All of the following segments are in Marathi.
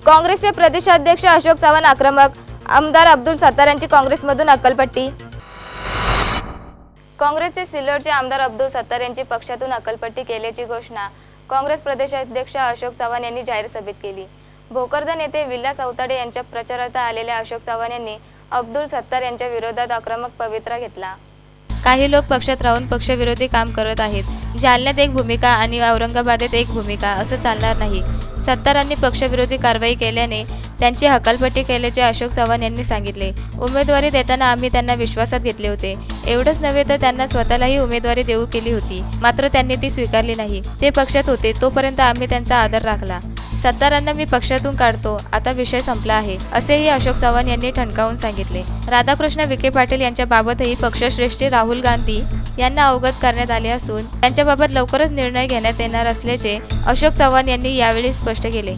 काँग्रेसचे प्रदेशाध्यक्ष अशोक चव्हाण आक्रमक, आमदार अब्दुल सत्तार यांची काँग्रेसमधून हकालपट्टी। काँग्रेसचे सिल्लोडचे आमदार अब्दुल सत्तार यांची पक्षातून हकालपट्टी केल्याची घोषणा काँग्रेस प्रदेशाध्यक्ष अशोक चव्हाण यांनी जाहीर सभेत केली। भोकरदन येथे विलास अवताडे यांच्या प्रचारार्थ आलेल्या अशोक चव्हाण यांनी अब्दुल सत्तार यांच्या विरोधात आक्रमक पवित्रा घेतला। काही लोक पक्षात राहून पक्षविरोधी काम करत आहेत। जालन्यात एक भूमिका आणि औरंगाबादेत एक भूमिका असं चालणार नाही। सत्तारांनी पक्षविरोधी कारवाई केल्याने त्यांची हकालपट्टी केल्याचे अशोक चव्हाण यांनी सांगितले। उमेदवारी देताना आम्ही त्यांना विश्वासात घेतले होते। एवढंच नव्हे तर त्यांना स्वतःलाही उमेदवारी देऊ केली होती, मात्र त्यांनी ती स्वीकारली नाही। ते पक्षात होते तोपर्यंत आम्ही त्यांचा आदर राखला। सत्तारांना मी पक्षातून काढतो, आता विषय संपला आहे, असेही अशोक चव्हाण यांनी ठणकावून सांगितले। राधाकृष्ण विखे पाटील यांच्या बाबतही पक्षश्रेष्ठ राहुल गांधी यांना अवगत करण्यात आले असून त्यांच्याबाबत लवकरच निर्णय घेण्यात येणार असल्याचे अशोक चव्हाण यांनी यावेळी स्पष्ट केले।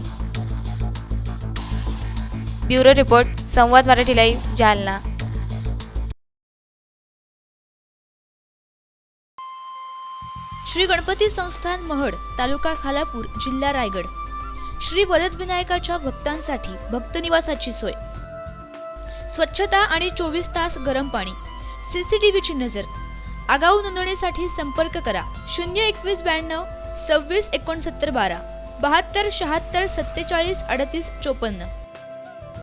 ब्युरो रिपोर्ट, संवाद मराठी लाईव्ह, जालना। श्री गणपती संस्थान महड, तालुका खालापूर, जिल्हा रायगड। श्री वरदविनायकाच्या भक्तांसाठी भक्त निवासाची सोय, स्वच्छता आणि 24 तास गरम पाणी, CCTVची नजर। आगाऊ नोंदणीसाठी संपर्क करा 021 92 26 69 12 72 76 47 38 54।